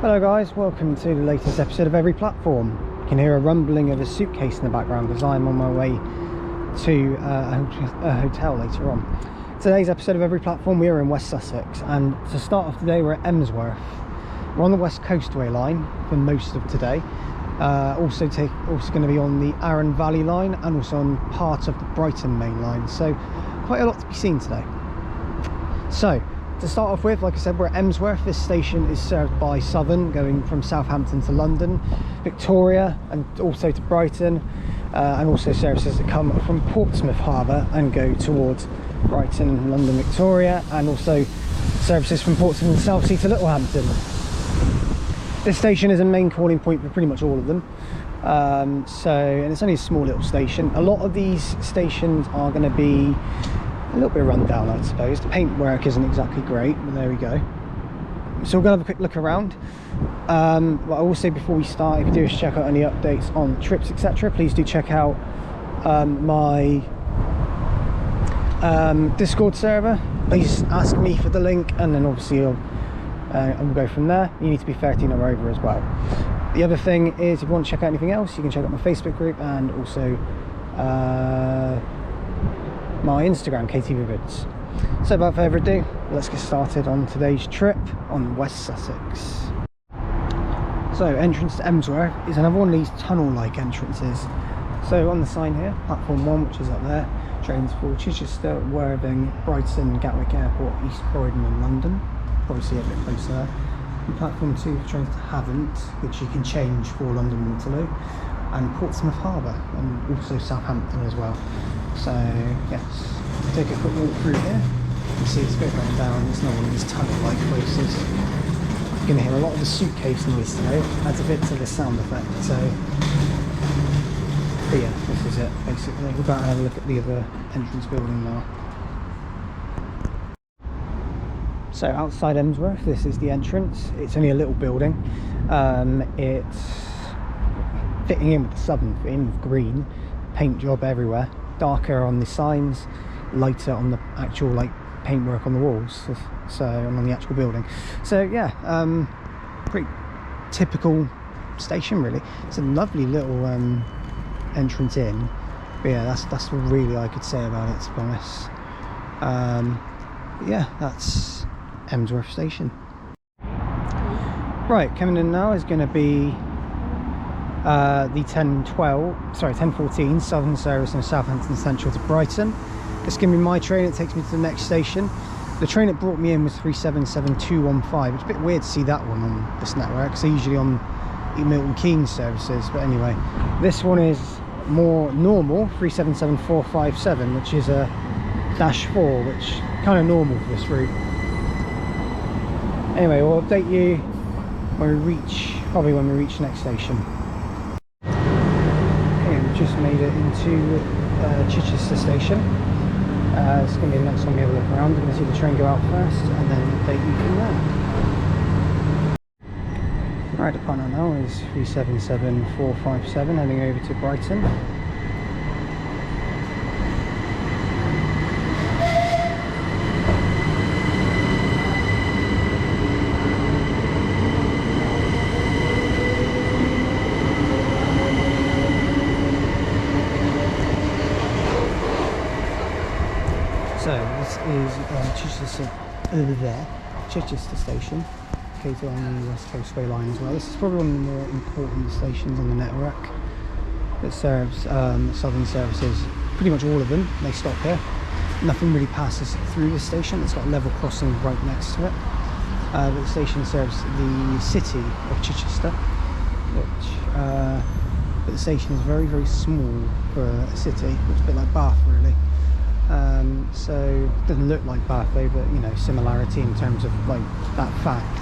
Hello guys, welcome to the latest episode of Every Platform. You can hear a rumbling of a suitcase in the background because I'm on my way to a hotel later on. Today's episode of Every Platform, we are in West Sussex, and to start off today we're at Emsworth. We're on the West Coastway line for most of today. Also going to be on the Arun Valley line and also on part of the Brighton main line, so quite a lot to be seen today. So to start off with, like I said, we're at Emsworth. This station is served by Southern, going from Southampton to London, Victoria and also to Brighton, and also services that come from Portsmouth Harbour and go towards Brighton, London, Victoria, and also services from Portsmouth and Southsea to Littlehampton. This station is a main calling point for pretty much all of them. And it's only a small little station. A lot of these stations are going to be a little bit run down, I suppose. The paintwork isn't exactly great, but there we go. So we're going to have a quick look around. But I will say before we start, if you do check out any updates on trips, etc., please do check out my Discord server. Please ask me for the link, and then obviously I'll go from there. You need to be 13 or over as well. The other thing is, if you want to check out anything else, you can check out my Facebook group and also my Instagram, KTV Vids. So without further ado, let's get started on today's trip on West Sussex. So entrance to Emsworth is another one of these tunnel-like entrances. So on the sign here, platform 1, which is up there, trains for Chichester, Worthing, Brighton, Gatwick Airport, East Croydon and London. Probably see it a bit closer there. And platform 2 trains to Havant, which you can change for London Waterloo, and Portsmouth Harbour, and also Southampton as well. So yes, take a quick walk through here. You can see it's a bit going down. It's not one of these tunnel-like places. You're going to hear a lot of the suitcase noise today. Adds a bit to the sound effect. So, but yeah, this is it basically. We're about to have a look at the other entrance building now. So outside Emsworth, this is the entrance. It's only a little building. It's fitting in with the southern theme of green, paint job everywhere. Darker on the signs, lighter on the actual paintwork on the walls, so on the actual building. So yeah, pretty typical station really. It's a lovely little entrance in, but yeah, that's what really I could say about it, to be honest. Yeah, that's Emsworth station. Right, coming in now is going to be the 1014 Southern service from Southampton Central to Brighton. It's going to be my train. It takes me to the next station. The train that brought me in was 377215. It's a bit weird to see that one on this network, so usually on Milton Keynes services, but anyway, this one is more normal, 377457, which is a -4, which is kind of normal for this route. Anyway, we'll update you when we reach the next station. Just made it into Chichester station. It's going to be the next one we have a look around. We're going to see the train go out first and then update you from there. Right, the partner now is 377457, heading over to Brighton. So this is Chichester station, located on the West Coastway line as well. This is probably one of the more important stations on the network. It serves Southern services, pretty much all of them. They stop here. Nothing really passes through the station. It's got a level crossing right next to it. But the station serves the city of Chichester, but the station is very, very small for a city. It's a bit like Bath, really. So it doesn't look like Bath though, but you know, similarity in terms of that fact.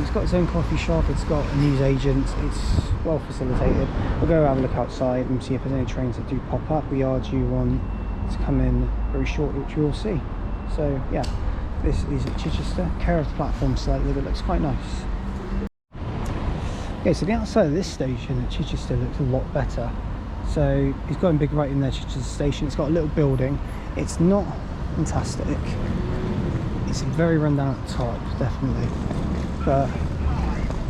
It's got its own coffee shop, it's got a news agent, it's well facilitated. We'll go have a look outside and see if there's any trains that do pop up. We are due one to come in very shortly, which you will see. So yeah, this is at Chichester. Curved platform slightly, but it looks quite nice. Okay, so the outside of this station at Chichester looks a lot better. So he's got him big right in there, Chichester station. It's got a little building. It's not fantastic. It's very run down at the top, definitely. But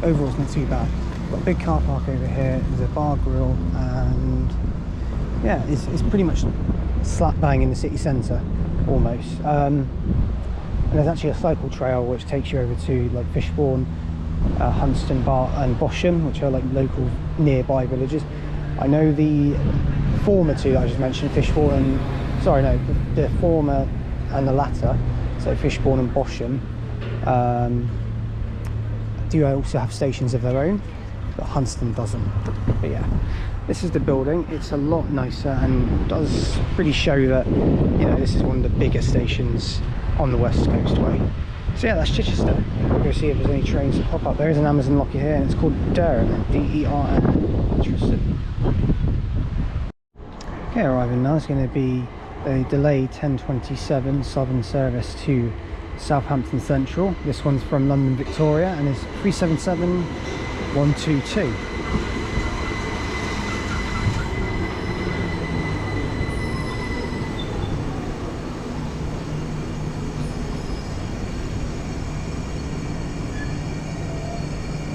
overall it's not too bad. Got a big car park over here, there's a bar grill, and yeah, it's pretty much slap bang in the city centre, almost. And there's actually a cycle trail which takes you over to like Fishbourne, Hunston, and Bosham, which are like local nearby villages. I know the former two that I just mentioned, Fishbourne and, sorry no, the former and the latter, so Fishbourne and Bosham, do also have stations of their own, but Hunston doesn't. But yeah, this is the building. It's a lot nicer and does really show that, you know, this is one of the bigger stations on the West Coastway. So yeah, that's Chichester. We'll go see if there's any trains that pop up. There is an Amazon locker here, and it's called Durham, D-E-R-N. Interesting. Okay, arriving now is going to be a delayed 1027 Southern service to Southampton Central. This one's from London Victoria and is 377122.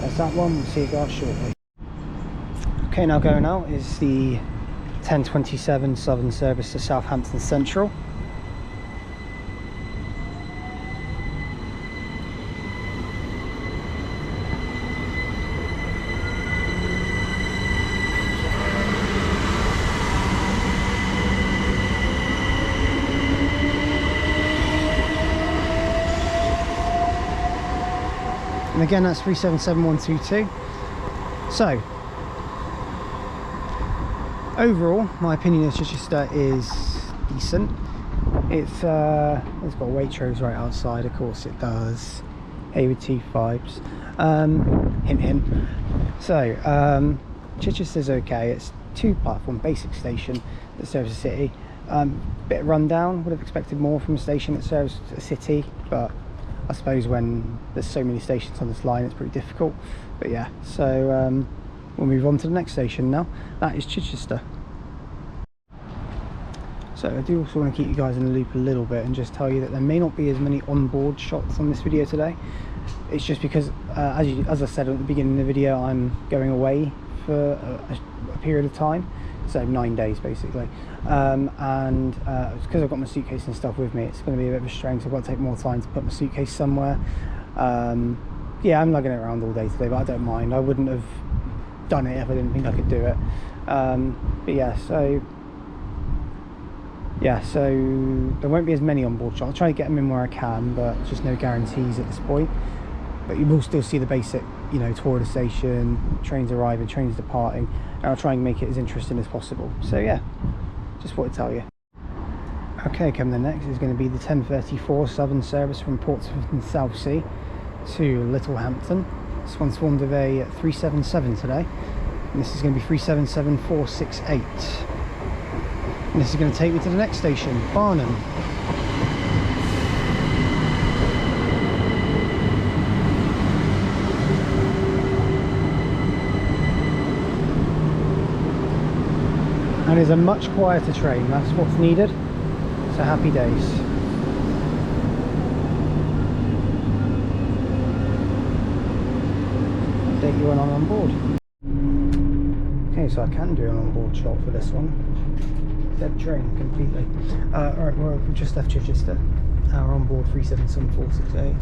There's that one, we'll see it go out shortly. Okay, now going out is the 1027 Southern service to Southampton Central. And again, that's 377122. So overall, my opinion of Chichester is decent. It's got Waitrose right outside, of course it does. Hayward Teeth vibes. Hint hint. So Chichester's okay. It's 2-platform basic station that serves a city. Bit rundown. Would have expected more from a station that serves a city, but I suppose when there's so many stations on this line, it's pretty difficult. But yeah, so we'll move on to the next station now. That is Chichester. So I do also want to keep you guys in the loop a little bit and just tell you that there may not be as many onboard shots on this video today. It's just because, as I said at the beginning of the video, I'm going away for a period of time, so 9 days basically. And because I've got my suitcase and stuff with me, it's going to be a bit of a strain, so I've got to take more time to put my suitcase somewhere. Yeah, I'm lugging it around all day today, but I don't mind. I wouldn't have done it if I didn't think I could do it. But yeah, so there won't be as many onboard shots. I'll try to get them in where I can, but just no guarantees at this point. But you will still see the basic, you know, tour of the station, trains arriving, trains departing, and I'll try and make it as interesting as possible. So yeah, just want to tell you. Okay, coming in next is going to be the 1034 Southern service from Portsmouth and Southsea to Littlehampton. This one's formed of a 377 today, and this is going to be 377468. And this is going to take me to the next station, Barnham. And it's a much quieter train, that's what's needed. So happy days. Update you when I'm on board. Okay, so I can do an onboard shot for this one. Dead train completely. Alright, we've just left Chichester. Our onboard 377468.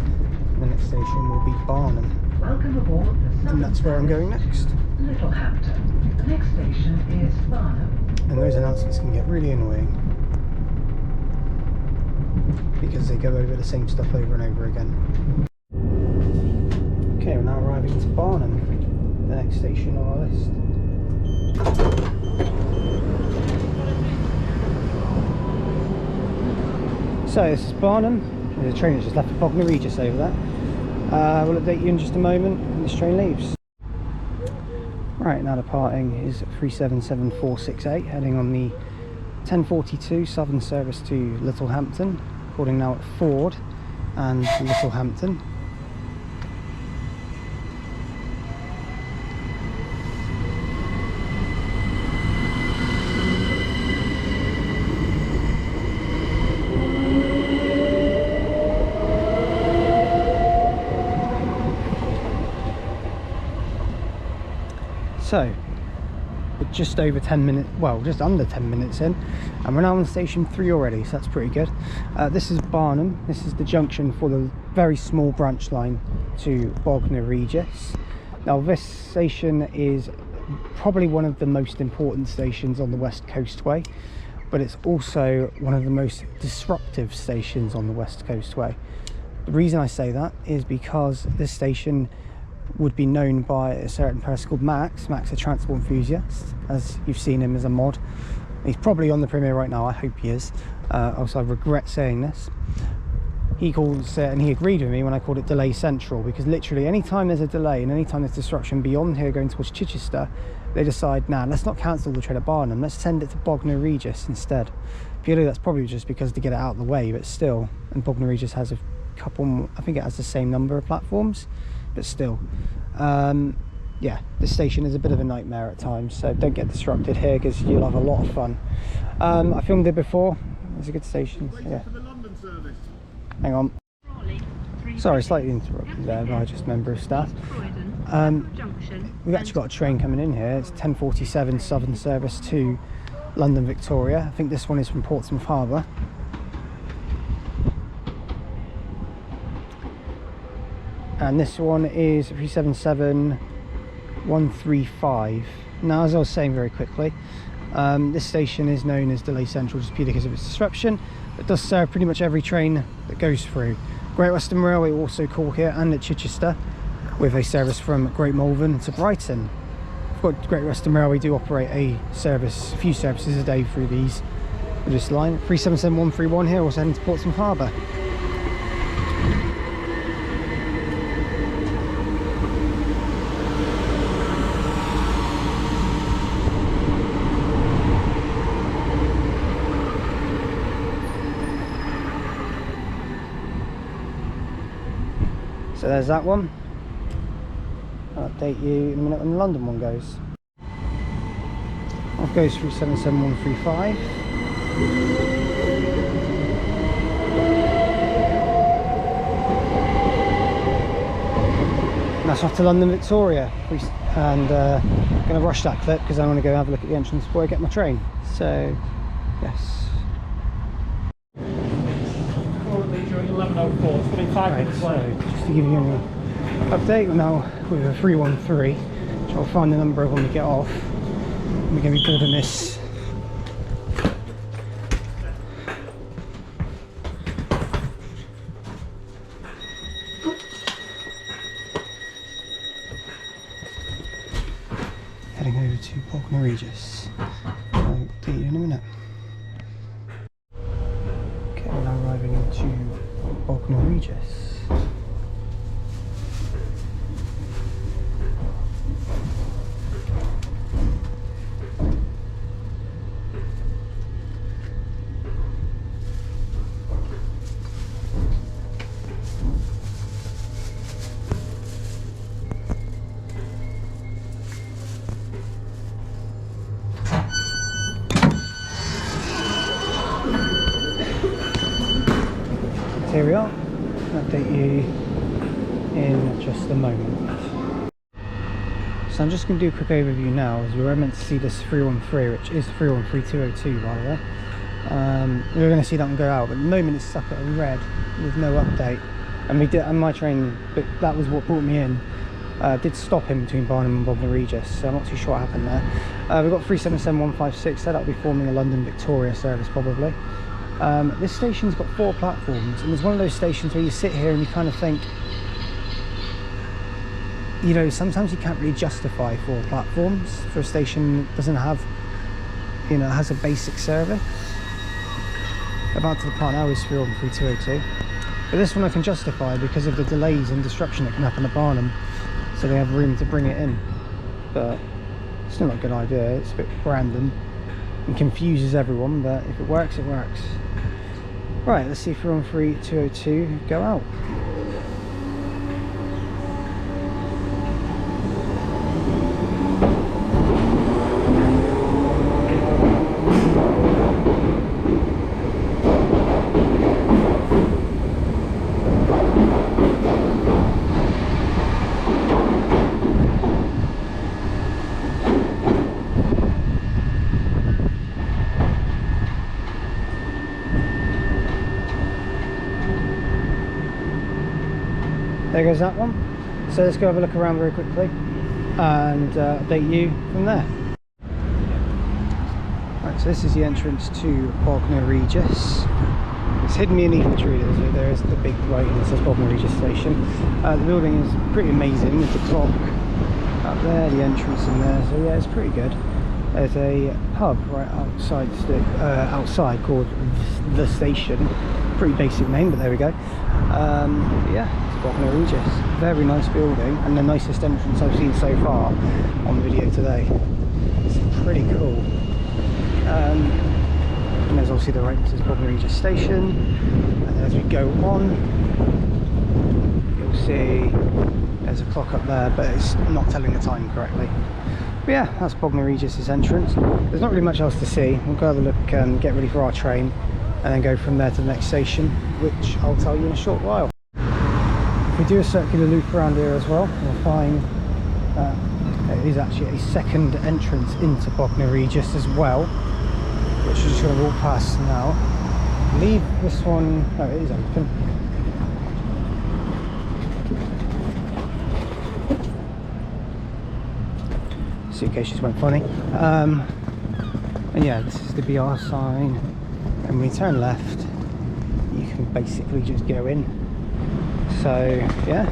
The next station will be Barnham. Welcome aboard the Southern, and that's where I'm going next. Littlehampton. The next station is Barnham. And those announcements can get really annoying because they go over the same stuff over and over again. Okay, we're now arriving to Barnham, the next station on our list. So this is Barnham. There's a train that just left for Bognor, Regis over there. We'll update you in just a moment when this train leaves. Right, now departing is 377468, heading on the 1042 Southern service to Littlehampton, calling now at Ford and Littlehampton. So we're just over 10 minutes, well, just under 10 minutes in, and we're now on station 3 already, so that's pretty good. This is Barnham. This is the junction for the very small branch line to Bognor Regis. Now this station is probably one of the most important stations on the West Coastway, but it's also one of the most disruptive stations on the West Coastway. The reason I say that is because this station would be known by a certain person called Max, a transport enthusiast, as you've seen him as a mod. He's probably on the premiere right now, I hope he is. Also, I regret saying this. He calls it, and he agreed with me when I called it Delay Central, because literally any time there's a delay and any time there's disruption beyond here going towards Chichester, they decide, nah, let's not cancel the train at Barnham, let's send it to Bognor Regis instead. Purely that's probably just because to get it out of the way, but still. And Bognor Regis has a couple, I think it has the same number of platforms, but still. Yeah, this station is a bit of a nightmare at times, so don't get disrupted here because you'll have a lot of fun. I filmed it before. It's a good station. So yeah. Hang on. Sorry, slightly interrupted there by just a member of staff. We've actually got a train coming in here. It's 10:47 Southern service to London Victoria. I think this one is from Portsmouth Harbour. And this one is 377135. Now, as I was saying very quickly, this station is known as Delay Central just purely because of its disruption. It does serve pretty much every train that goes through. Great Western Railway also call here and at Chichester, with a service from Great Malvern to Brighton. I've got Great Western Railway do operate a few services a day through this line. 377131 here, also heading to Portsmouth Harbour. So there's that one. I'll update you in a minute when the London one goes. Off goes through 77135. And that's off to London Victoria. And I'm going to rush that clip because I want to go have a look at the entrance before I get my train. So, yes. 11:04, it's been 5 minutes late. So, just to give you an update, we're now with a 313, which I'll find the number of when we get off. We're going to be boarding this. Heading over to Bognor Regis. I'll update you in a minute. Okay, we're now arriving into Bognor Regis. Here we are. I'll update you in just a moment. So I'm just going to do a quick overview now, as we were meant to see this 313, which is 313202 by the way. We're going to see that one go out, but at the moment it's stuck at a red with no update. And my train, but that was what brought me in, did stop in between Barnham and Bognor Regis, so I'm not too sure what happened there. We've got 377156, so that'll be forming a London Victoria service probably. This station's got 4 platforms, and it's one of those stations where you sit here and you kind of think, you know, sometimes you can't really justify 4 platforms for a station that doesn't have, you know, has a basic service. About to the part now is 313202, but this one I can justify because of the delays and disruption that can happen at Barnham, so they have room to bring it in. But it's still not a good idea, it's a bit random and confuses everyone, but if it works, it works. Right, let's see if 313202 go out. there goes that one. So let's go have a look around very quickly and update you from there. Right, so this is the entrance to Bognor Regis. It's hidden beneath the tree, there is the big writing that says Bognor Regis station. The building is pretty amazing, with the clock up there, the entrance in there, so yeah, it's pretty good. There's a pub right outside called The Station. Pretty basic name, but there we go. Yeah, it's Bognor Regis. Very nice building, and the nicest entrance I've seen so far on the video today. It's pretty cool. And there's obviously the right, this is Bognor Regis Station. And as we go on, you'll see there's a clock up there, but it's not telling the time correctly. But yeah, that's Bognor Regis' entrance. There's not really much else to see. We'll go have a look, get ready for our train, and then go from there to the next station, which I'll tell you in a short while. If we do a circular loop around here as well, we'll find there is actually a second entrance into Bognor Regis as well, which we're just going to walk past now. Leave this one, oh, it is open. Suitcase just went funny. And yeah, this is the BR sign, and when you turn left you can basically just go in. So yeah,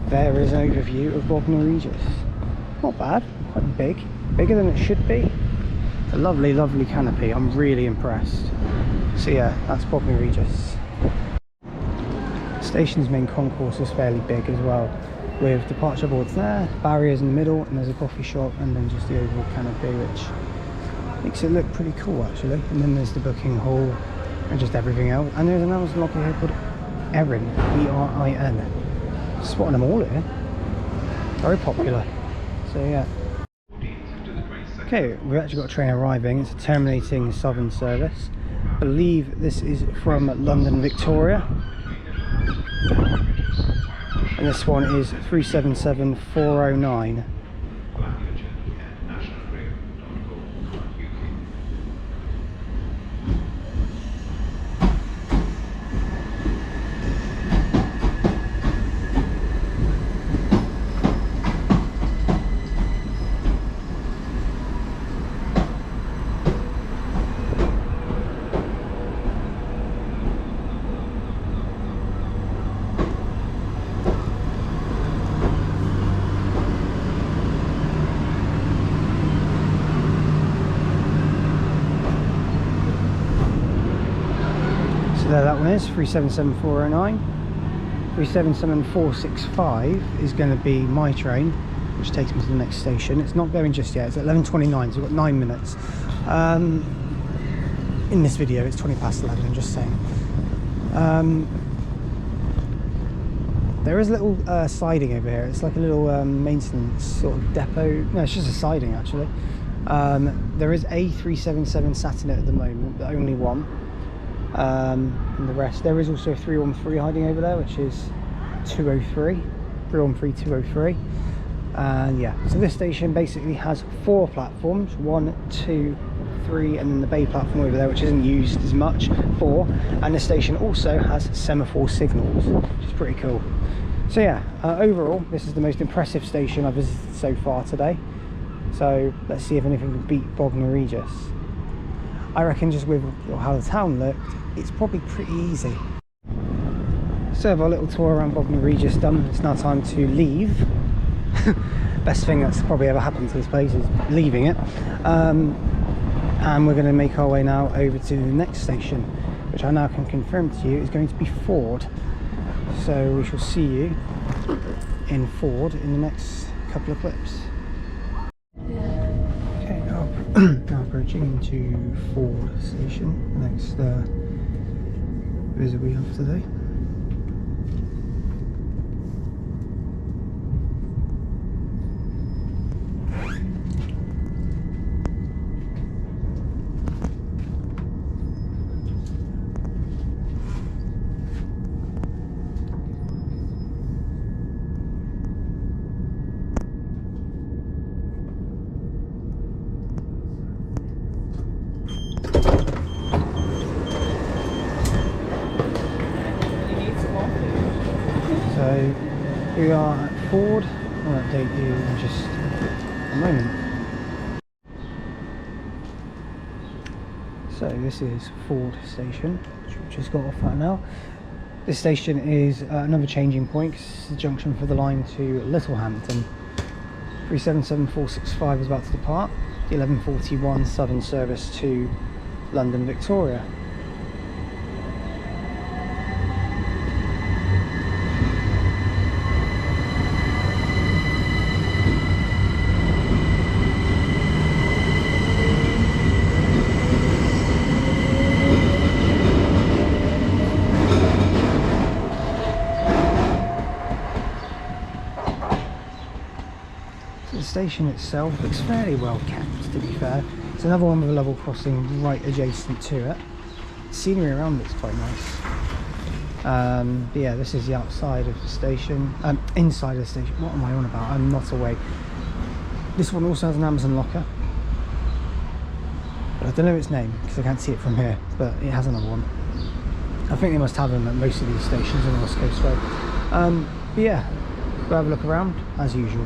there is an overview of Bognor Regis. Not bad, quite big, bigger than it should be. A lovely, lovely canopy. I'm really impressed. So yeah, that's Bognor Regis. The station's main concourse is fairly big as well, with departure boards there, barriers in the middle, and there's a coffee shop, and then just the overall canopy, which makes it look pretty cool actually. And then there's the booking hall and just everything else. And there's another locker here called Arun, E-R-I-N. Spotting them all here. Very popular. So yeah. Okay, we've actually got a train arriving. It's a terminating Southern service. I believe this is from London Victoria. And this one is 377409. There that one is, 377409. 377465 is going to be my train, which takes me to the next station. It's not going just yet, it's at 11:29, so we've got 9 minutes. In this video it's 20 past 11, I'm just saying. There is a little siding over here. It's like a little maintenance sort of depot. No, it's just a siding actually. There is a 377 sat in it at the moment, but only one. And the rest, there is also a 313 hiding over there, which is 203, 313 203. And yeah, so this station basically has 4 platforms, 1, 2, 3, and then the bay platform over there, which isn't used as much, 4. And the station also has semaphore signals, which is pretty cool. So yeah, overall this is the most impressive station I've visited so far today. So let's see if anything can beat Bognor Regis. I reckon just with how the town looked, it's probably pretty easy. So have our little tour around Bognor Regis done. It's now time to leave. Best thing that's probably ever happened to this place is leaving it. And we're going to make our way now over to the next station, which I now can confirm to you is going to be Ford. So we shall see you in Ford in the next couple of clips. Now approaching into Ford station, next visit we have today. We are at Ford. I'll update you in just a moment. So this is Ford station, which we've just got off at now. This station is another changing point. It's the junction for the line to Littlehampton. 377465 is about to depart. The 1141 Southern service to London Victoria. The station itself looks fairly well kept, to be fair. It's another one with a level crossing right adjacent to it. The scenery around it's quite nice. But yeah, this is the outside of the station. Inside of the station. What am I on about? I'm not away. This one also has an Amazon locker, but I don't know its name because I can't see it from here. But it has another one. I think they must have them at most of these stations on the West Coastway. But yeah, we'll have a look around as usual.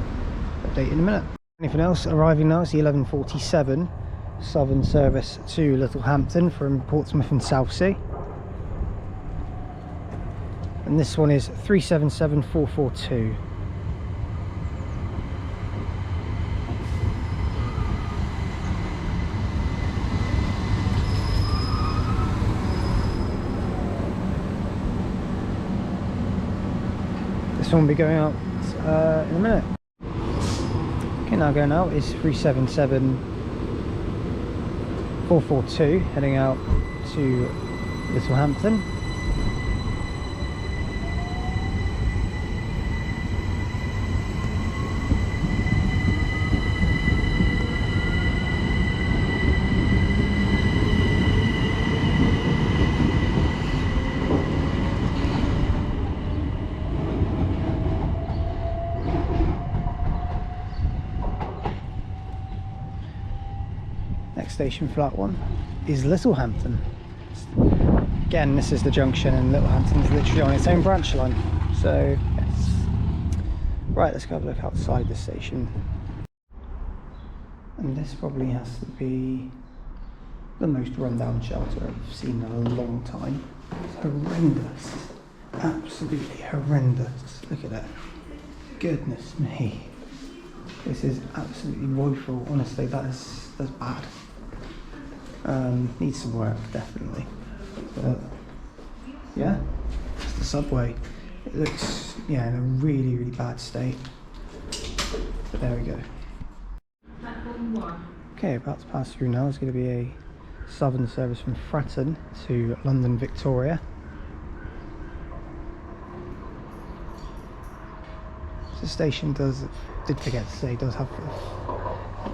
Update in a minute. Anything else arriving now is the 1147 Southern service to Littlehampton from Portsmouth and Southsea, and this one is 377442. This one will be going out in a minute. Okay, now going out is 377442, heading out to Littlehampton. Next station for that one is Littlehampton. Again, this is the junction, and Littlehampton is literally on its own branch line. So, yes. Right, let's go have a look outside the station. And this probably has to be the most rundown shelter I've seen in a long time. It's horrendous. Absolutely horrendous. Look at that. Goodness me. This is absolutely woeful. Honestly, that's bad. Needs some work, definitely. But yeah, it's the subway. It looks, yeah, in a really, really bad state. But there we go. Okay, about to pass through now is going to be a Southern service from Fratton to London Victoria. The station did forget to say, does have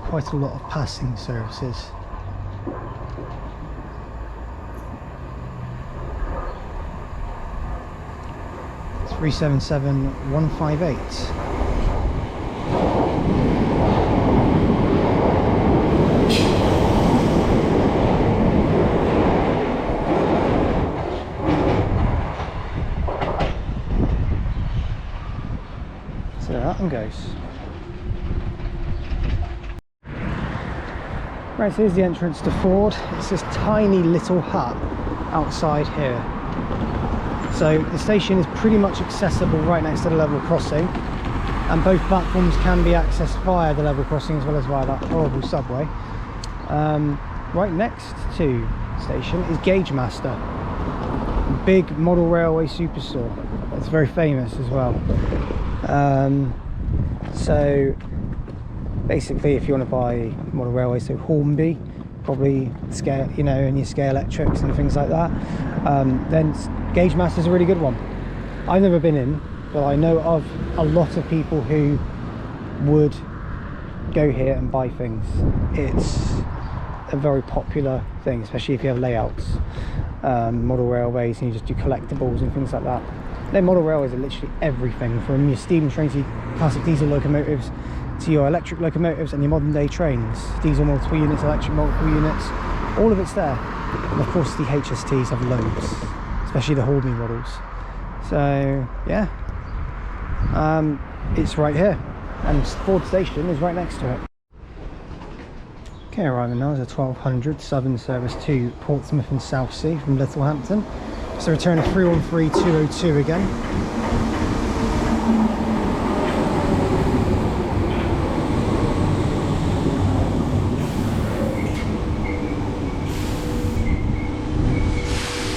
quite a lot of passing services. It's 377158. So that one goes. Right, so here's the entrance to Ford. It's this tiny little hut outside here. So the station is pretty much accessible right next to the level crossing, and both platforms can be accessed via the level crossing as well as via that horrible subway. Right next to the station is Gauge Master, a big model railway superstore. It's very famous as well. So basically, if you want to buy model railways, so Hornby, probably scale, you know, and your scale electrics and things like that, then Gauge Master is a really good one. I've never been in, but I know of a lot of people who would go here and buy things. It's a very popular thing, especially if you have layouts, model railways, and you just do collectibles and things like that. Their model railways are literally everything, from your steam trains, your classic diesel locomotives, to your electric locomotives and your modern day trains. Diesel multiple units, electric multiple units, all of it's there. And of course the HSTs have loads, especially the Horley models. So yeah, It's right here, and Ford Station is right next to it. Okay, arriving now is a 1200 Southern service to Portsmouth and Southsea from Littlehampton. So return of 313202 again.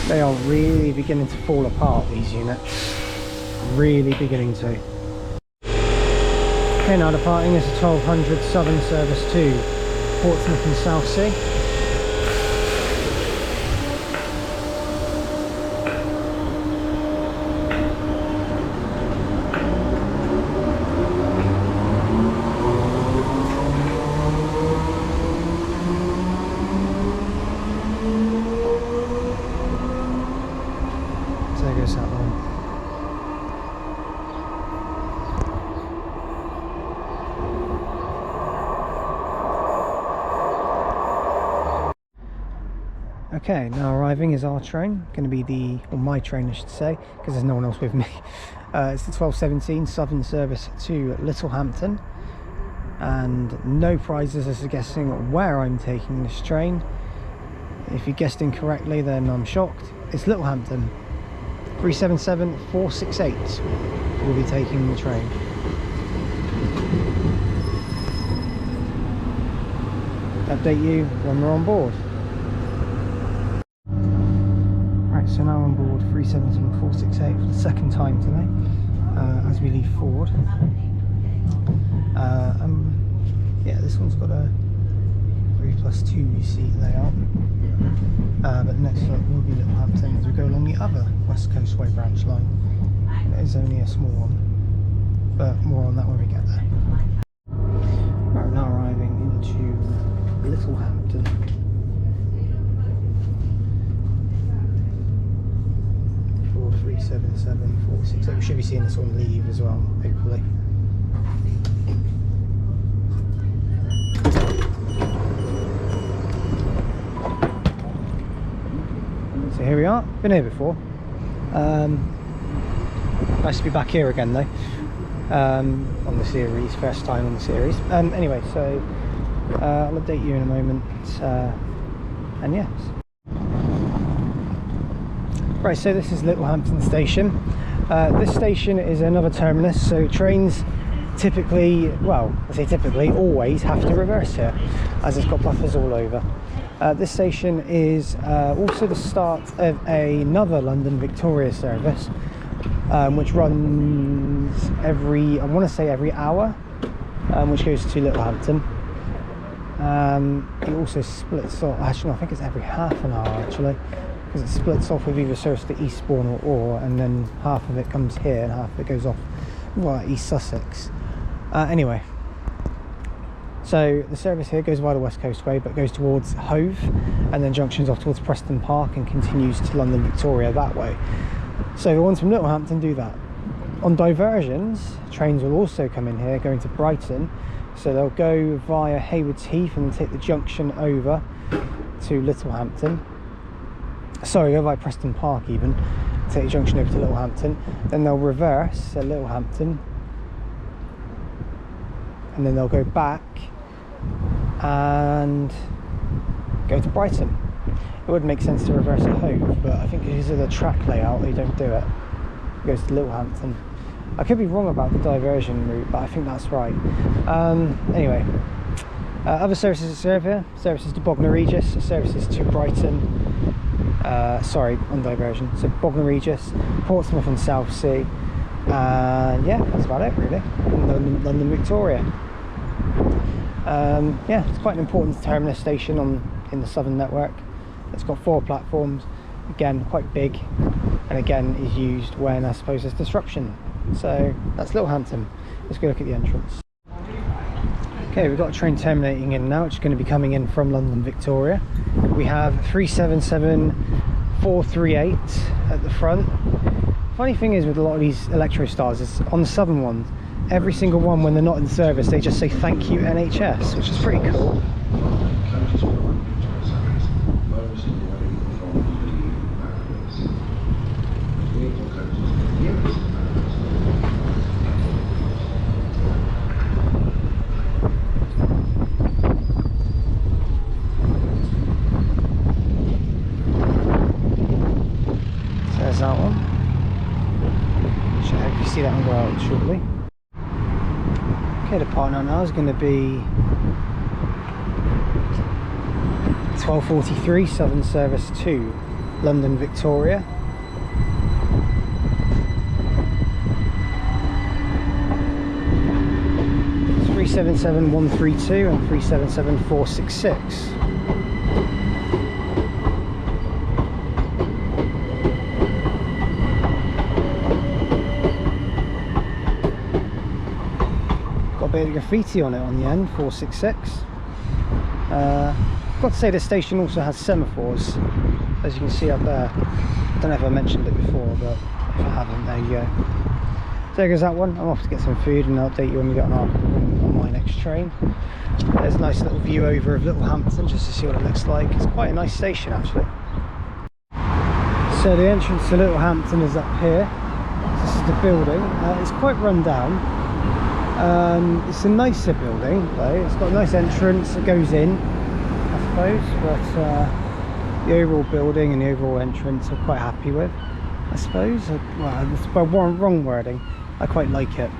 They are really beginning to fall apart, these units. Really beginning to. Okay, now departing is a 1200 Southern service to Portsmouth and Southsea. So there goes that one. Okay, now arriving is our train, going to be or my train I should say, because there's no one else with me. It's the 1217 Southern service to Littlehampton, and no prizes as to guessing where I'm taking this train. If you guessed incorrectly, then I'm shocked. It's Littlehampton. 377468 will be taking the train. Update you when we're on board. So now on board 377468 for the second time today, as we leave Ford. Yeah, this one's got a 3+2 seat layout, but the next stop will be Littlehampton as we go along the other West Coastway branch line. It is only a small one, but more on that when we get there. Right, we're now arriving into Littlehampton. 377468. We should be seeing this one leave as well, hopefully. So here we are. Been here before. Nice to be back here again though. On the series, first time on the series. Anyway, so I'll update you in a moment. And yes. Right, so this is Littlehampton station. This station is another terminus, so trains typically, well, I say typically, always have to reverse here, as it's got buffers all over. This station is also the start of another London Victoria service, which runs every, I want to say every hour, which goes to Littlehampton. It also splits off, actually no, I think it's every half an hour actually, because it splits off with either service to Eastbourne or and then half of it comes here and half of it goes off, well, East Sussex. Anyway, so the service here goes via the West Coastway but goes towards Hove and then junctions off towards Preston Park and continues to London Victoria that way. So the ones from Littlehampton do that. On diversions, trains will also come in here going to Brighton, so they'll go via Haywards Heath and take the junction over to Littlehampton. Sorry, go by Preston Park even, take the junction over to Littlehampton, then they'll reverse at Littlehampton and then they'll go back and go to Brighton. It would make sense to reverse at Hove, but I think because of the track layout they don't do it. It goes to Littlehampton. I could be wrong about the diversion route, but I think that's right. Anyway, other services that serve here, services to Bognor Regis, services to Brighton, sorry, on diversion, so Bognor Regis, Portsmouth and Southsea, and yeah, that's about it really, London Victoria. Yeah, it's quite an important terminus station in the Southern network. It's got 4 platforms, again quite big, and again is used when I suppose there's disruption. So that's Littlehampton. Let's go look at the entrance. Okay, we've got a train terminating in now, which is going to be coming in from London Victoria. We have 377438 at the front. Funny thing is with a lot of these Electro Stars is on the Southern ones, every single one when they're not in service they just say thank you NHS, which is pretty cool. that and go out shortly. Okay, the partner now is going to be 12:43 Southern Service to London Victoria. It's 377132 and 377466. Got a bit of graffiti on it on the end, 466. I've got to say the station also has semaphores, as you can see up there. I don't know if I mentioned it before, but if I haven't, there you go. So there goes that one. I'm off to get some food and I'll update you when we get on my next train. There's a nice little view over of Littlehampton just to see what it looks like. It's quite a nice station actually. So the entrance to Littlehampton is up here. This is the building. It's quite run down. It's a nicer building though. It's got a nice entrance. It goes in, I suppose, but the overall building and the overall entrance I'm quite happy with, I suppose. Well, it's by wrong wording. I quite like it.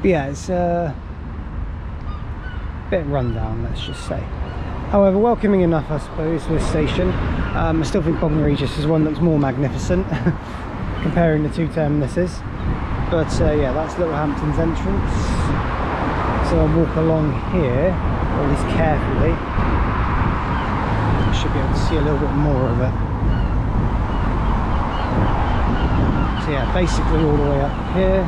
But yeah, it's a bit run down, let's just say. However, welcoming enough, I suppose, for this station. I still think Bognor Regis is one that looks more magnificent comparing the two terminuses. But yeah, that's Littlehampton's entrance. So I'll walk along here, or at least carefully. I should be able to see a little bit more of it. So yeah, basically all the way up here.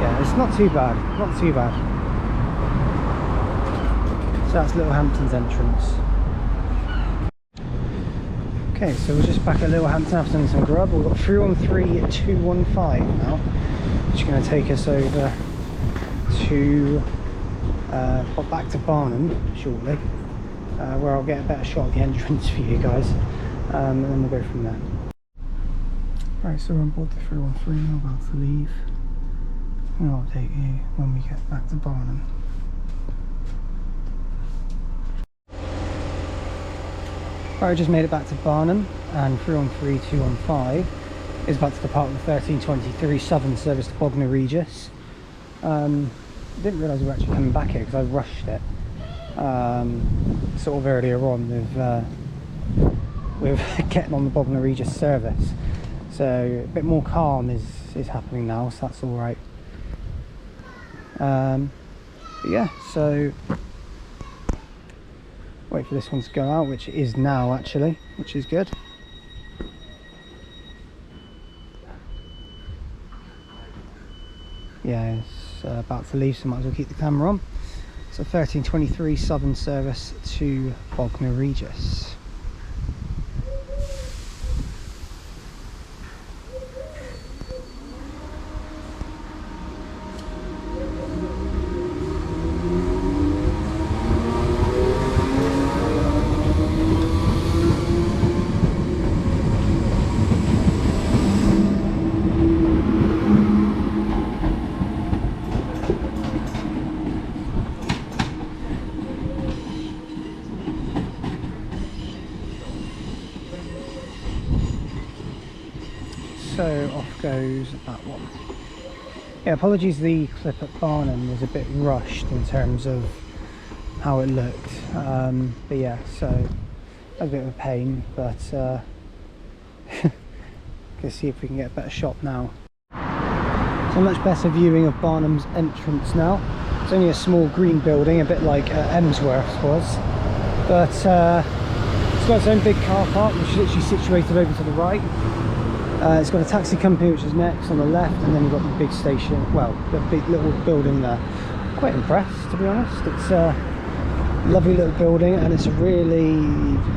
Yeah, it's not too bad, not too bad. So that's Littlehampton's entrance. Okay, so we're just back at Littlehampton after doing some grub. We've got 313-215 now, which is going to take us over to back to Barnham shortly, where I'll get a better shot of the entrance for you guys, and then we'll go from there. Right, so we're on board the 313 now, about to leave. And I'll update you when we get back to Barnham. Right, I just made it back to Barnham, and 313-215 is about to depart with 1323 Southern Service to Bognor Regis. Didn't realise we were actually coming back here because I rushed it sort of earlier on with getting on the Bognor Regis service. So a bit more calm is happening now, so that's all right. But yeah, so wait for this one to go out, which it is now actually, which is good. Yeah, it's about to leave, so might as well keep the camera on. So 1323 Southern Service to Bognor Regis. So off goes that one. Yeah, apologies, the clip at Barnham was a bit rushed in terms of how it looked, but yeah, so a bit of a pain, but let's see if we can get a better shot now. So much better viewing of Barnham's entrance now. It's only a small green building, a bit like Emsworth was, but it's got its own big car park which is literally situated over to the right. It's got a taxi company which is next on the left, and then you've got the big station, well, the big little building there. Quite impressed, to be honest. It's a lovely little building, and it's really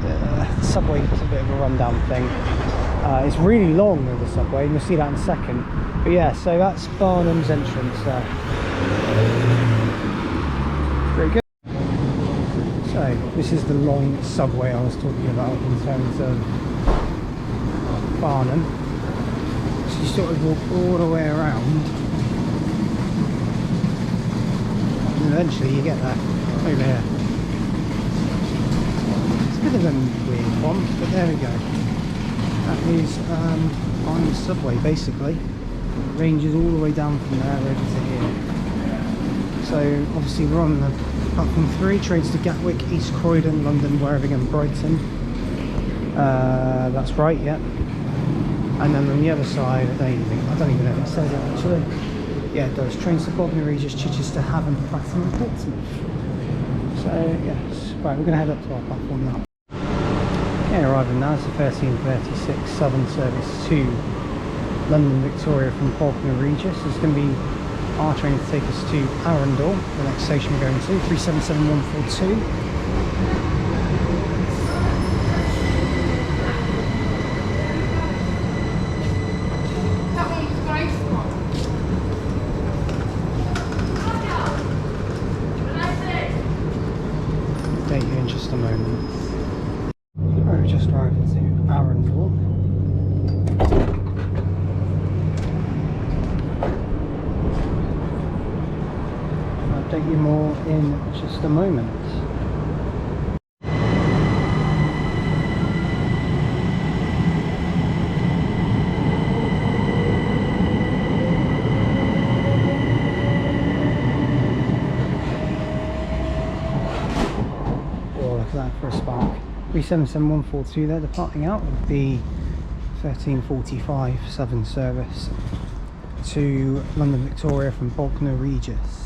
the subway is a bit of a rundown thing. It's really long though, the subway, and you'll see that in a second. But yeah, so that's Barnham's entrance there. Very good. So this is the long subway I was talking about in terms of Barnham. So you sort of walk all the way around, and eventually you get there over here. It's a bit of a weird one, but there we go. That is on the subway basically. It ranges all the way down from there over to here. So obviously we're on the platform 3, trains to Gatwick, East Croydon, London, Worthing and Brighton. That's right, yeah. And then on the other side, I don't even know if it says it actually. Yeah, it does. Trains to Bognor, Regis, Chichester, Havant, Clapham and Portsmouth. So yes, right, we're going to head up to our platform now. Okay, arriving now is the 1336 Southern service to London Victoria from Bognor Regis. It's going to be our train to take us to Arundel, the next station we're going to, 377142. Update you in just a moment. Right, we just arrived into Arundel. Update you more in just a moment. Oh, look at that for a spark. 377142 there, departing out of the 1345 Southern service to London Victoria from Bognor Regis.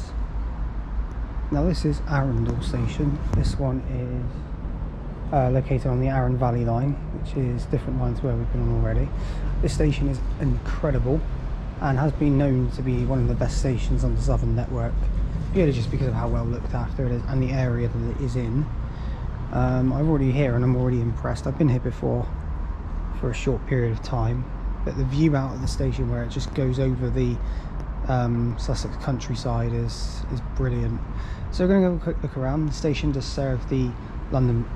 Now this is Arundel station. This one is located on the Arun Valley line, which is different line to where we've been on already. This station is incredible and has been known to be one of the best stations on the Southern network, purely just because of how well looked after it is and the area that it is in. I'm already here and I'm already impressed. I've been here before for a short period of time, but the view out of the station where it just goes over the Sussex countryside is brilliant. So we're going to go have a quick look around. The station does serve the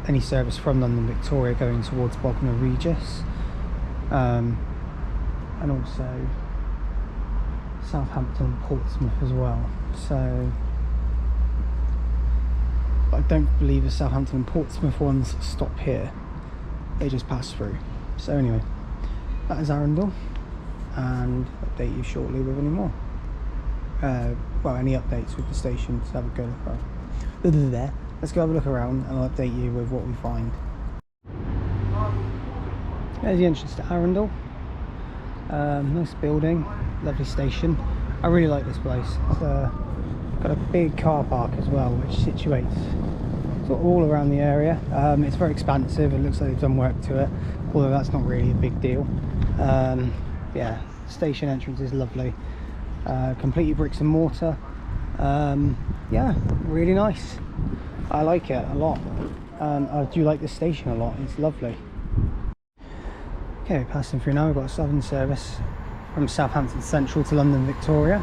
any service from London Victoria going towards Bognor Regis, and also Southampton, Portsmouth as well. So I don't believe the Southampton and Portsmouth ones stop here, they just pass through. So anyway, that is Arundel, and update you shortly with any more. Well, any updates with the station, so have a go look around. There. Let's go have a look around and I'll update you with what we find. There's the entrance to Arundel. Nice building, lovely station. I really like this place. It's got a big car park as well, which situates sort of all around the area. It's very expansive. It looks like they've done work to it, although that's not really a big deal. Yeah, station entrance is lovely. Completely bricks and mortar. Yeah, really nice. I like it a lot. I do like this station a lot. It's lovely. Okay, passing through now. We've got a Southern service from Southampton Central to London Victoria.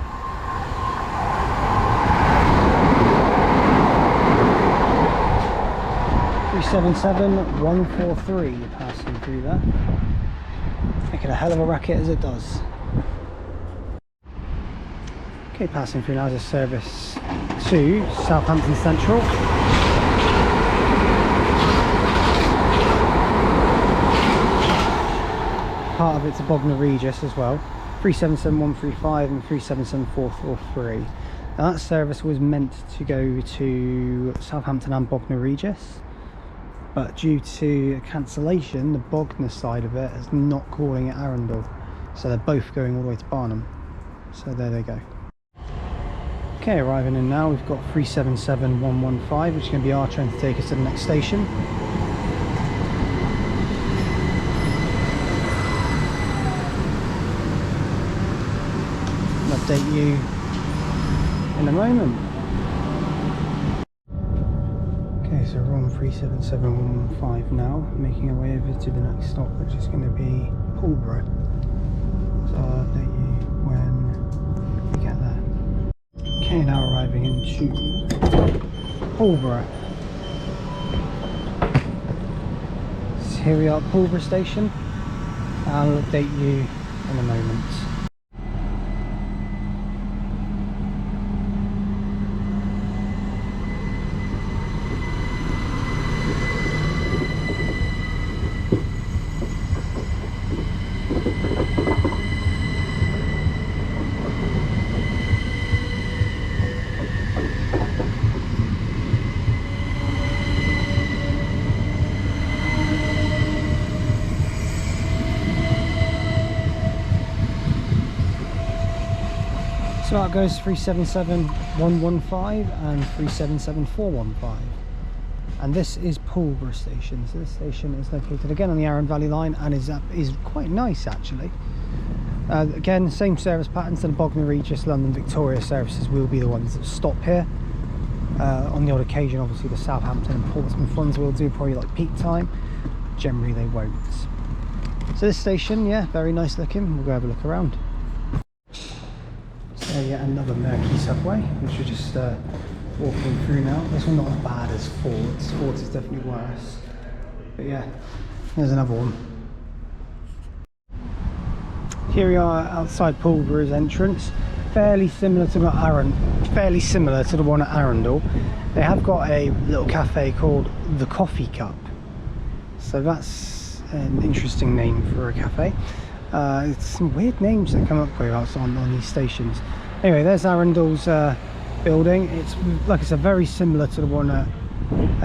(377-143) passing through there. Making a hell of a racket as it does. Okay, passing through now is a service to Southampton Central. Part of it's a Bognor Regis as well. 377-135 and 377-443. Now that service was meant to go to Southampton and Bognor Regis, but due to a cancellation, the Bognor side of it is not calling at Arundel, so they're both going all the way to Barnham. So there they go. Okay, arriving in now, we've got 377-115, which is going to be our train to take us to the next station. I'll update you in a moment. Okay, so we're on 377-115 now, making our way over to the next stop, which is going to be Pulborough. So I'll update you when we get there. Okay, now arriving into Pulborough. So here we are at Pulborough station. I'll update you in a moment. So out goes 377115 and 377415. And this is Pulborough station. So this station is located again on the Arun Valley line and is quite nice actually. Again, same service pattern, so the Bognor, Regis, London, Victoria services will be the ones that stop here. On the odd occasion, obviously the Southampton and Portsmouth ones will do, probably like peak time. Generally they won't. So this station, yeah, very nice looking. We'll go have a look around. So yeah, another murky subway, which we're just walking through now. This one not as bad as Ford's. Ford's is definitely worse. But yeah, there's another one. Here we are outside Pulborough's entrance. Fairly similar to the one at Arundel. They have got a little cafe called the Coffee Cup. So that's an interesting name for a cafe. It's some weird names that come up with us on these stations. Anyway, there's Arundel's building. It's like I said, very similar to the one at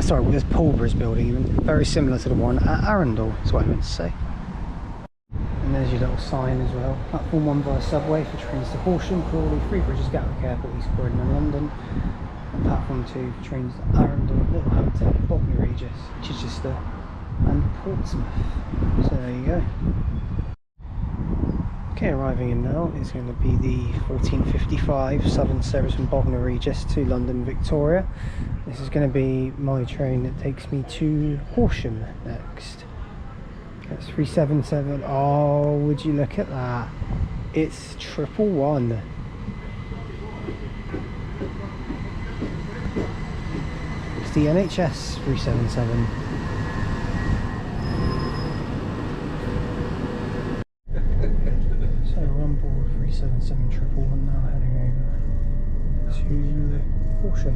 sorry, there's Pulborough's building even, very similar to the one at Arundel, is what I meant to say. And there's your little sign as well. Platform 1 via subway for trains to Horsham, Crawley, Three Bridges, Gatwick Airport, East Croydon and London. And platform 2 for trains to Arundel, Littlehampton, Bognor, Regis, Chichester and Portsmouth. So there you go. Okay, arriving in now is going to be the 1455 Southern service from Bognor, Regis to London, Victoria. This is going to be my train that takes me to Horsham next. That's 377. Oh, would you look at that? It's 111. It's the NHS 377. So we're on board 377 111 now, heading over to Horsham.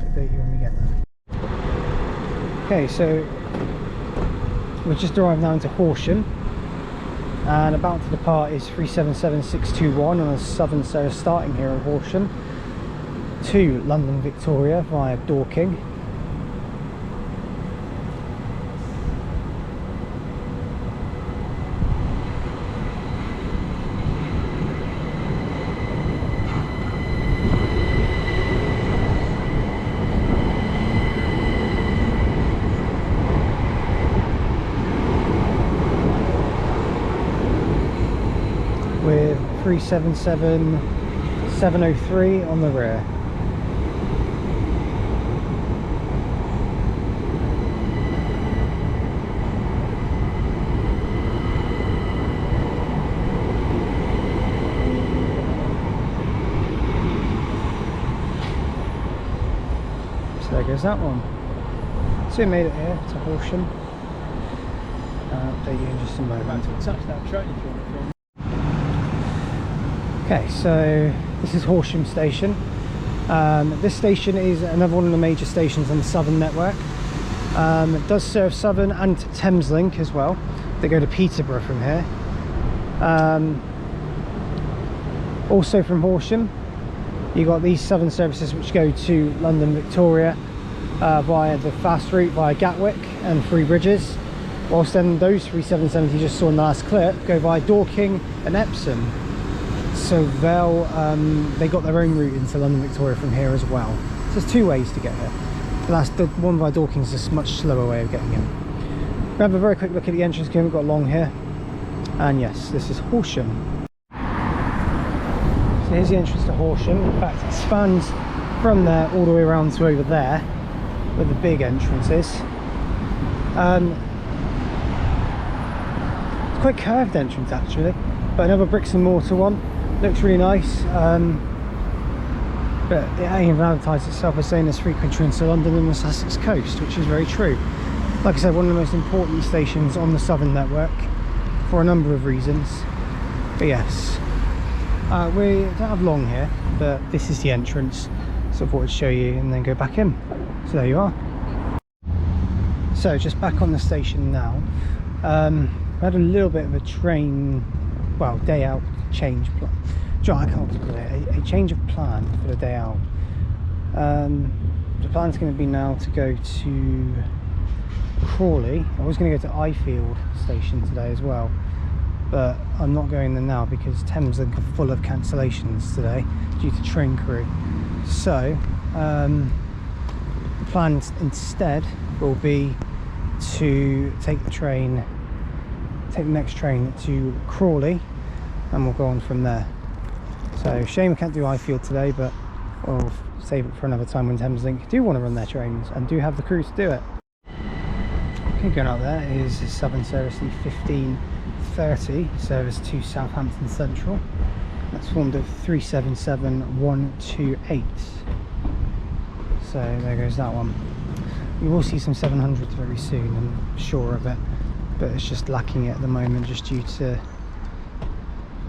Update you when we get there. Okay, so we've just arrived now into Horsham, and about to depart is 377621 on a southern service starting here at Horsham to London Victoria via Dorking. With 377703 on the rear. So there goes that one. So we made it here to Horsham. Update you in just a moment. Touch that train if you want to film. Okay, so this is Horsham station. This station is another one of the major stations on the Southern network. It does serve Southern and Thameslink as well. They go to Peterborough from here. Also from Horsham, you got these Southern services which go to London Victoria via the fast route via Gatwick and Three Bridges. Whilst then those 3770 you just saw in the last clip go via Dorking and Epsom. So they got their own route into London Victoria from here as well. So there's two ways to get here. The one via Dorking is a much slower way of getting in. We'll have a very quick look at the entrance game. We've got along here, and yes, this is Horsham. So here's the entrance to Horsham. In fact, it spans from there all the way around to over there, where the big entrance is. It's quite curved entrance actually, but another bricks and mortar one. Looks really nice, but it ain't even advertised itself as saying there's frequent trains to London and the Sussex coast, which is very true. Like I said, one of the most important stations on the Southern network for a number of reasons. But yes, we don't have long here, but this is the entrance, so I thought I'd show you and then go back in. So there you are. So just back on the station now. We had a little bit of a train, well, day out change plan. I can't call it a change of plan for the day out. The plan's going to be now to go to Crawley. I was going to go to Ifield station today as well, but I'm not going there now because Thameslink are full of cancellations today due to train crew. So the plan instead will be to take the next train to Crawley, and we'll go on from there. So shame I can't do Ifield today, but we'll save it for another time when Thameslink do want to run their trains and do have the crew to do it. Okay, going up there is the Southern service, the 1530 service to Southampton Central. That's formed of 377128. So there goes that one. We will see some 700s very soon, I'm sure of it, but it's just lacking it at the moment just due to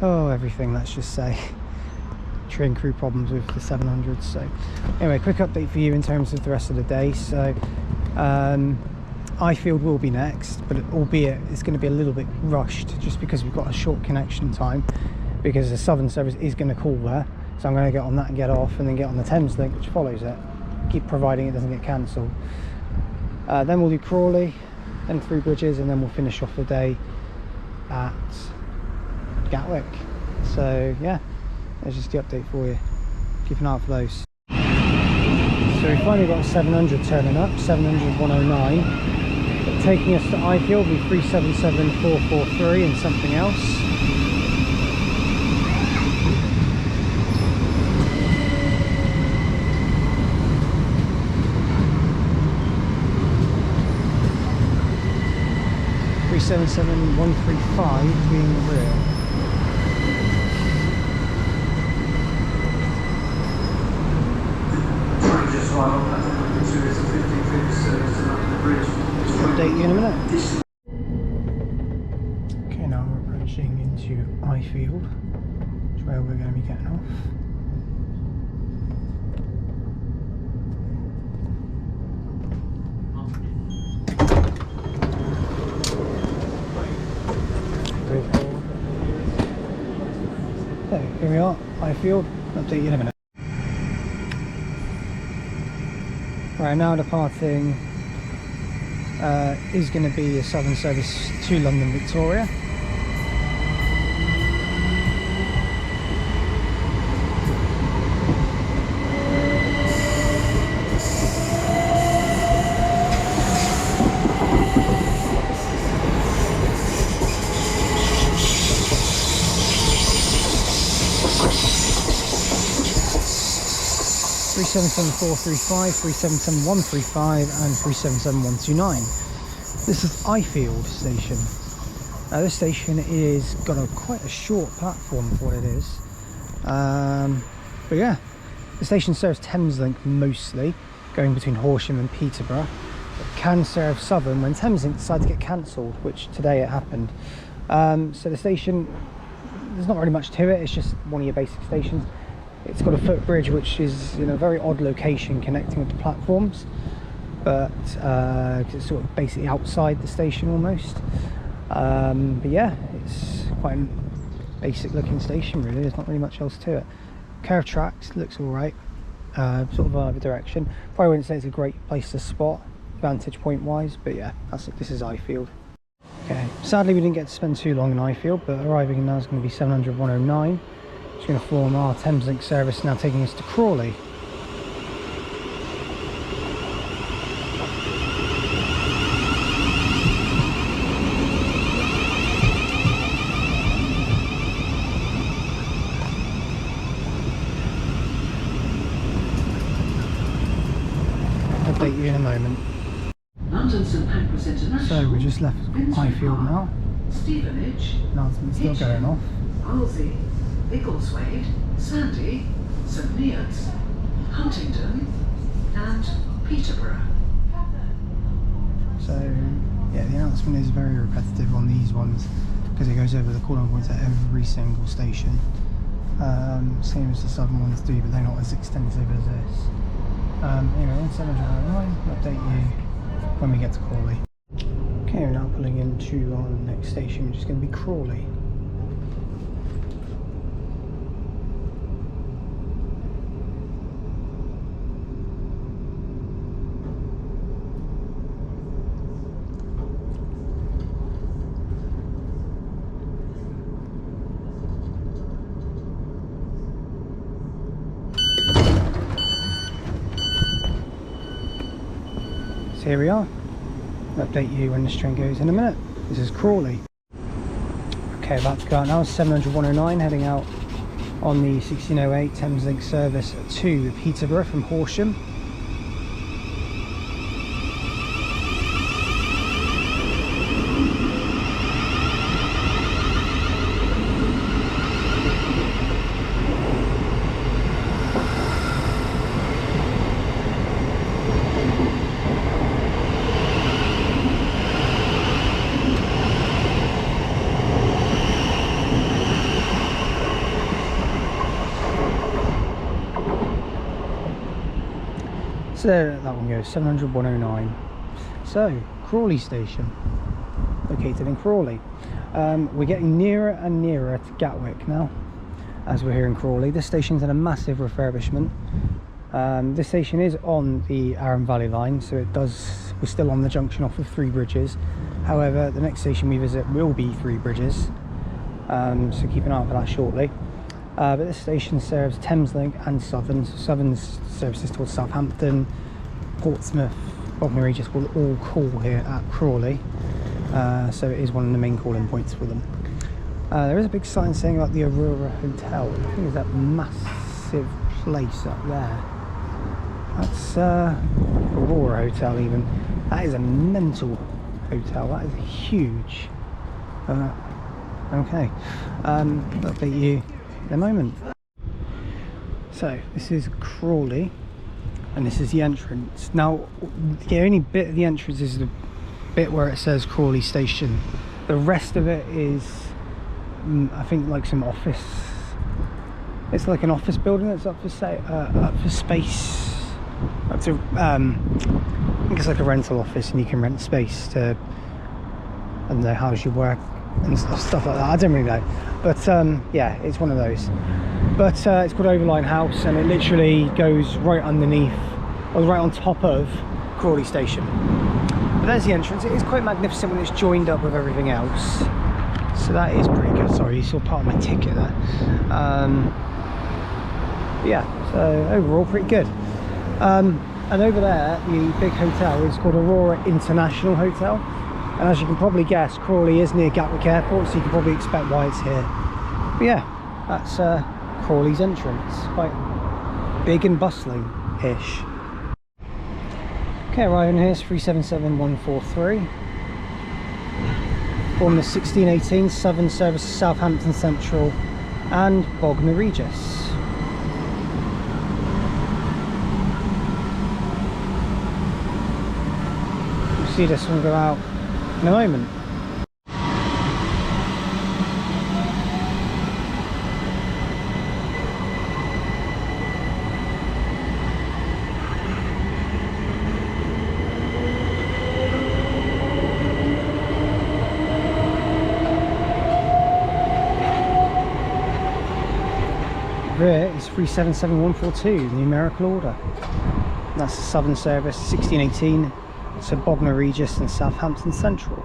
everything, let's just say. Train crew problems with the 700s. So anyway, quick update for you in terms of the rest of the day. So Ifield will be next, but albeit it's going to be a little bit rushed just because we've got a short connection time, because the Southern service is going to call there. So I'm going to get on that and get off, and then get on the Thameslink which follows it, keep providing it doesn't get cancelled. Then we'll do Crawley, then through Bridges, and then we'll finish off the day at Gatwick. So yeah, there's just the update for you. Keep an eye out for those. So we finally got 700 turning up, 700 109. But taking us to Ifield will be 377443 and something else. $377,135 being the rear. Update you in a minute. Okay, now we're approaching into Ifield, which is where we're going to be getting off. So here we are, Ifield. Update you in a minute. Right, now departing is going to be a Southern service to London Victoria. $377,435, $377,135 and $377,129. This is Ifield station. This station is got quite a short platform for what it is. But yeah, the station serves Thameslink mostly, going between Horsham and Peterborough. It can serve Southern when Thameslink decided to get cancelled, which today it happened. So the station, there's not really much to it, it's just one of your basic stations. It's got a footbridge which is in a very odd location connecting with the platforms, but it's sort of basically outside the station almost. But yeah, it's quite a basic looking station really, there's not really much else to it. Curved tracks, looks alright, sort of either direction. Probably wouldn't say it's a great place to spot vantage point wise, but yeah, this is Ifield. Okay, sadly we didn't get to spend too long in Ifield, but arriving now is going to be 700 109. It's going to form our Thameslink service now, taking us to Crawley. Update you in a moment. London St Pancras International. So we just left Ifield now. Stevenage. Announcement's still going off. Wolsey, Biggleswade, Sandy, St Neots, Huntingdon and Peterborough. So yeah, the announcement is very repetitive on these ones because it goes over the corner points at every single station. Same as the southern ones do, but they're not as extensive as this. Anyway, 709, update you when we get to Crawley. Okay, we're now pulling into our next station, which is going to be Crawley. here we are. I'll update you when this train goes in a minute. This is Crawley. Okay, about to go out now. 700-109 heading out on the 1608 Thameslink service to Peterborough from Horsham. So there that one goes, 700-109. So, Crawley station, located in Crawley. We're getting nearer and nearer to Gatwick now, as we're here in Crawley. This station's in a massive refurbishment. This station is on the Arun Valley line, so we're still on the junction off of Three Bridges. However, the next station we visit will be Three Bridges, so keep an eye out for that shortly. But this station serves Thameslink and Southern. So Southern's services towards Southampton, Portsmouth, Bognor, Regis will all call here at Crawley. So it is one of the main calling points for them. There is a big sign saying about the Aurora Hotel. I think it's that massive place up there. That's Aurora Hotel even. That is a mental hotel. That is huge. Okay. I'll update you in a moment. So this is Crawley and this is the entrance. Now the only bit of the entrance is the bit where it says Crawley station. The rest of it is I think like some office, it's like an office building that's up for space, up to I think it's like a rental office and you can rent space to, I don't know, house your work and stuff like that. I don't really know, but yeah, it's one of those. But it's called Overline House and it literally goes right underneath, or right on top of Crawley station. But there's the entrance. It is quite magnificent when it's joined up with everything else, so that is pretty good. Sorry, you saw part of my ticket there. Yeah, so overall pretty good. And over there, the big hotel is called Aurora International Hotel. And as you can probably guess, Crawley is near Gatwick Airport, so you can probably expect why it's here. But yeah, that's Crawley's entrance. Quite big and bustling-ish. Okay, arriving here is 377143. On the 1618 Southern service to Southampton Central and Bognor Regis. You'll see this one go out in a moment. There is 377142, the numerical order. That's the Southern service 1618 to Bognor Regis and Southampton Central,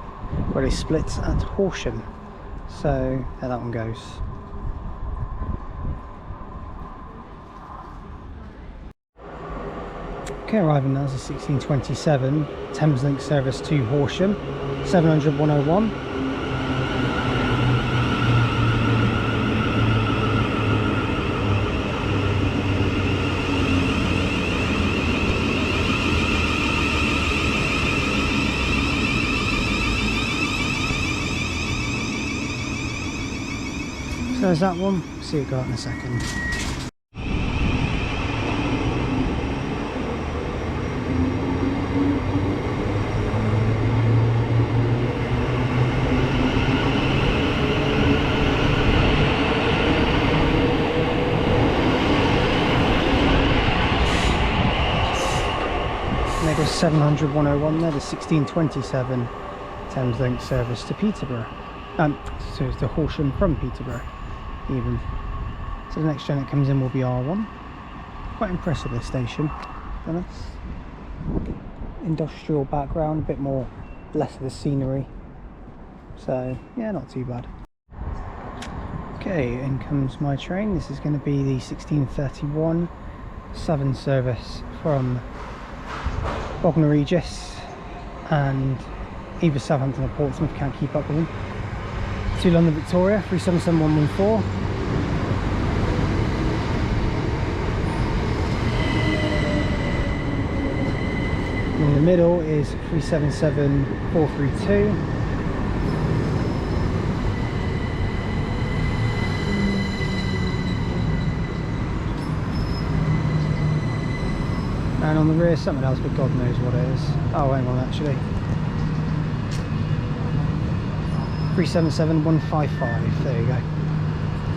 where it splits at Horsham. So there that one goes. Okay, arriving now is the 1627 Thameslink service to Horsham, 700-101. So there's that one, see it go out in a second. And there goes 700-101 there, the 1627 Thameslink service to Peterborough. So it's to Horsham from Peterborough. Even. So the next train that comes in will be R1. Quite impressive, this station. Industrial background, a bit more, less of the scenery. So yeah, not too bad. Okay, in comes my train. This is going to be the 1631 Southern service from Bognor Regis and either Southampton or Portsmouth can't keep up with them. To London Victoria, 377114. In the middle is 377432. And on the rear something else, but God knows what it is. Oh, hang on, actually. 377155, there you go.